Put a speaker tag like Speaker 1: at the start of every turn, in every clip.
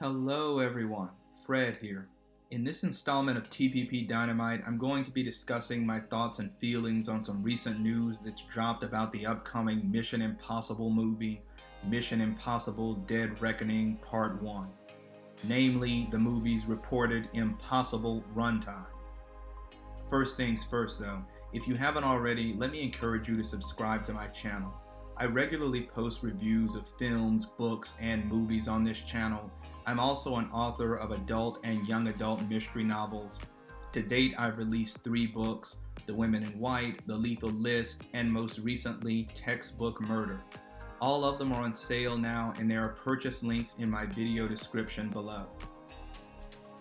Speaker 1: Hello everyone, Fred here. In this installment of TPP Dynamite, I'm going to be discussing my thoughts and feelings on some recent news that's dropped about the upcoming Mission Impossible movie, Mission Impossible Dead Reckoning Part 1. Namely, the movie's reported impossible runtime. First things first though, if you haven't already, let me encourage you to subscribe to my channel. I regularly post reviews of films, books, and movies on this channel. I'm also an author of adult and young adult mystery novels. To date, I've released 3 books, The Women in White, The Lethal List, and most recently, Textbook Murder. All of them are on sale now, and there are purchase links in my video description below.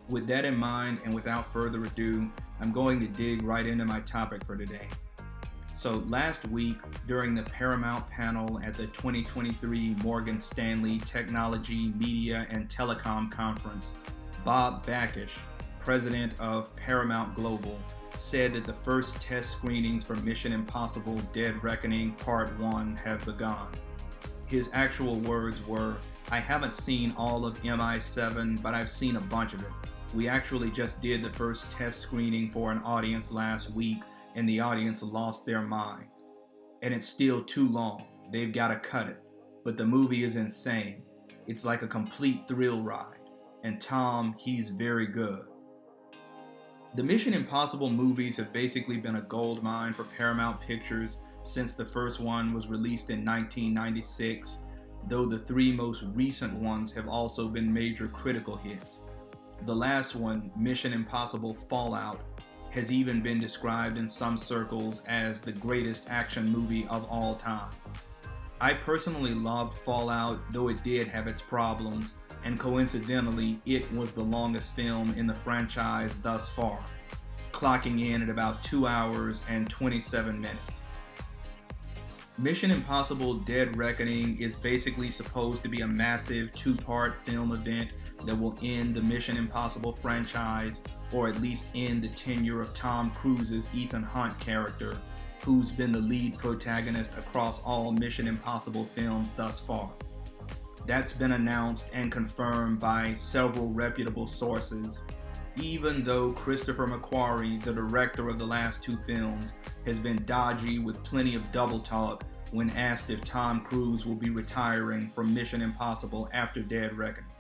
Speaker 1: With that in mind, and without further ado, I'm going to dig right into my topic for today. So last week, during the Paramount panel at the 2023 Morgan Stanley Technology, Media, and Telecom Conference, Bob Bakish, president of Paramount Global, said that the first test screenings for Mission Impossible Dead Reckoning Part 1 have begun. His actual words were, "I haven't seen all of MI7, but I've seen a bunch of it. We actually just did the first test screening for an audience last week, and the audience lost their mind. And it's still too long. They've got to cut it. But the movie is insane. It's like a complete thrill ride. And Tom, he's very good." The Mission Impossible movies have basically been a gold mine for Paramount Pictures since the first one was released in 1996, though the 3 most recent ones have also been major critical hits. The last one, Mission Impossible Fallout, has even been described in some circles as the greatest action movie of all time. I personally loved Fallout, though it did have its problems, and coincidentally, it was the longest film in the franchise thus far, clocking in at about 2 hours and 27 minutes. Mission Impossible Dead Reckoning is basically supposed to be a massive 2-part film event that will end the Mission Impossible franchise, or at least end the tenure of Tom Cruise's Ethan Hunt character, who's been the lead protagonist across all Mission Impossible films thus far. That's been announced and confirmed by several reputable sources, even though Christopher McQuarrie, the director of the last 2 films, has been dodgy with plenty of double talk when asked if Tom Cruise will be retiring from Mission Impossible after Dead Reckoning.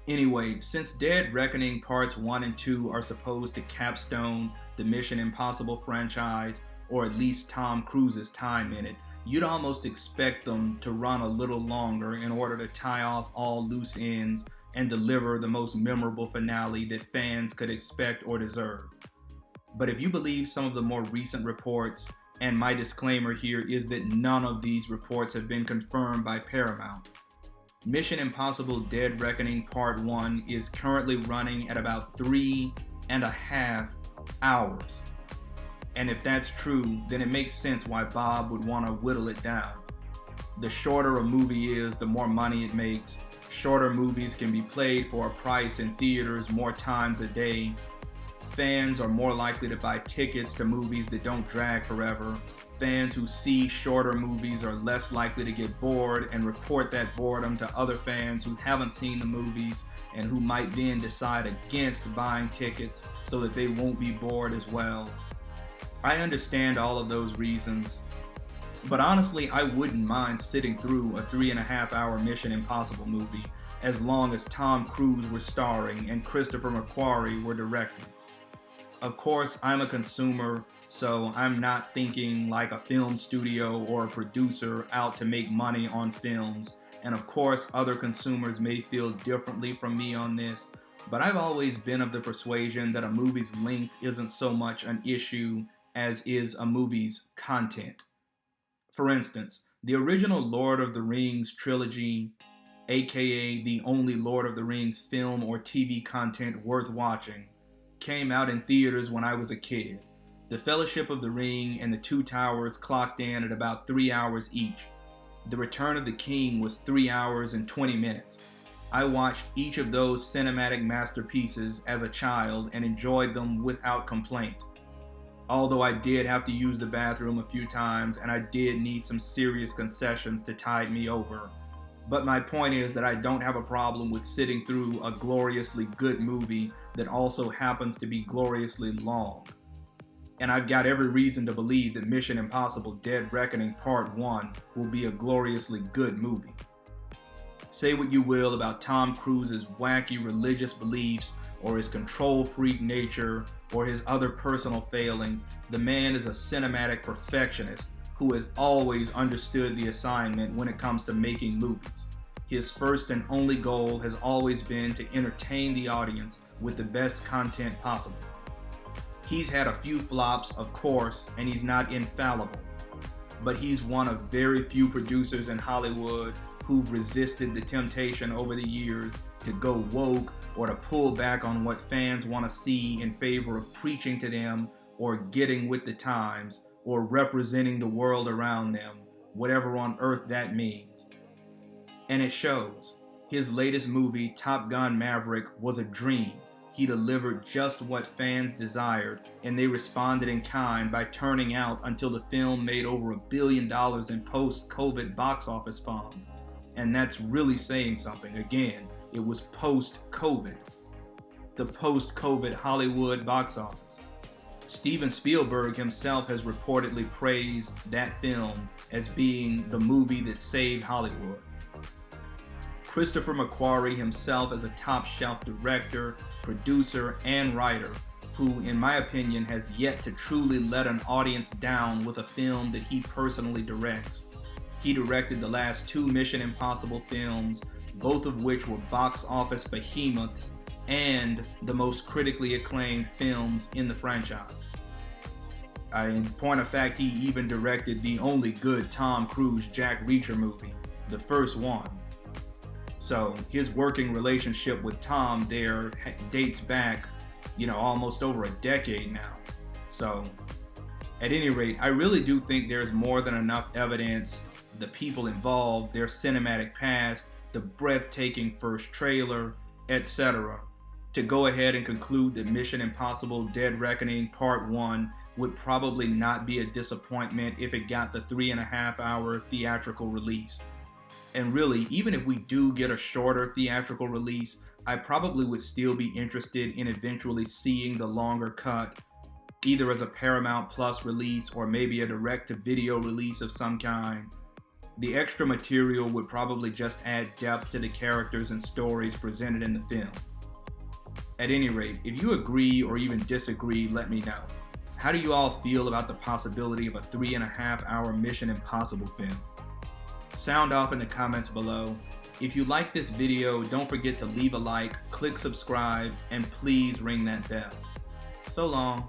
Speaker 1: Anyway, since Dead Reckoning Parts 1 and 2 are supposed to capstone the Mission Impossible franchise, or at least Tom Cruise's time in it, you'd almost expect them to run a little longer in order to tie off all loose ends and deliver the most memorable finale that fans could expect or deserve. But if you believe some of the more recent reports, and my disclaimer here is that none of these reports have been confirmed by Paramount, Mission Impossible Dead Reckoning Part 1 is currently running at about 3.5 hours. And if that's true, then it makes sense why Bob would want to whittle it down. The shorter a movie is, the more money it makes. Shorter movies can be played for a price in theaters more times a day. Fans are more likely to buy tickets to movies that don't drag forever. Fans who see shorter movies are less likely to get bored and report that boredom to other fans who haven't seen the movies and who might then decide against buying tickets so that they won't be bored as well. I understand all of those reasons, but honestly, I wouldn't mind sitting through a 3.5-hour Mission Impossible movie as long as Tom Cruise were starring and Christopher McQuarrie were directing. Of course, I'm a consumer, so I'm not thinking like a film studio or a producer out to make money on films. And of course, other consumers may feel differently from me on this, but I've always been of the persuasion that a movie's length isn't so much an issue as is a movie's content. For instance, the original Lord of the Rings trilogy, aka the only Lord of the Rings film or TV content worth watching, came out in theaters when I was a kid. The Fellowship of the Ring and The Two Towers clocked in at about 3 hours each. The Return of the King was 3 hours and 20 minutes. I watched each of those cinematic masterpieces as a child and enjoyed them without complaint. Although I did have to use the bathroom a few times and I did need some serious concessions to tide me over. But my point is that I don't have a problem with sitting through a gloriously good movie that also happens to be gloriously long. And I've got every reason to believe that Mission Impossible Dead Reckoning Part 1 will be a gloriously good movie. Say what you will about Tom Cruise's wacky religious beliefs or his control freak nature or his other personal failings, the man is a cinematic perfectionist who has always understood the assignment when it comes to making movies. His first and only goal has always been to entertain the audience with the best content possible. He's had a few flops, of course, and he's not infallible, but he's one of very few producers in Hollywood who've resisted the temptation over the years to go woke or to pull back on what fans want to see in favor of preaching to them or getting with the times or representing the world around them, whatever on earth that means. And it shows. His latest movie, Top Gun Maverick, was a dream. He delivered just what fans desired, and they responded in kind by turning out until the film made over $1 billion in post-COVID box office funds. And that's really saying something. Again, it was post-COVID. The post-COVID Hollywood box office. Steven Spielberg himself has reportedly praised that film as being the movie that saved Hollywood. Christopher McQuarrie himself is a top-shelf director, producer, and writer who, in my opinion, has yet to truly let an audience down with a film that he personally directs. He directed the last 2 Mission Impossible films, both of which were box office behemoths and the most critically acclaimed films in the franchise. In point of fact, he even directed the only good Tom Cruise Jack Reacher movie, the first one. So his working relationship with Tom there dates back, almost over a decade now. So at any rate, I really do think there's more than enough evidence, the people involved, their cinematic past, the breathtaking first trailer, etc., to go ahead and conclude that Mission Impossible Dead Reckoning Part 1 would probably not be a disappointment if it got the 3.5-hour theatrical release. And really, even if we do get a shorter theatrical release, I probably would still be interested in eventually seeing the longer cut, either as a Paramount Plus release or maybe a direct-to-video release of some kind. The extra material would probably just add depth to the characters and stories presented in the film. At any rate, if you agree or even disagree, let me know. How do you all feel about the possibility of a 3.5-hour Mission Impossible film? Sound off in the comments below. If you like this video, don't forget to leave a like, click subscribe, and please ring that bell. So long.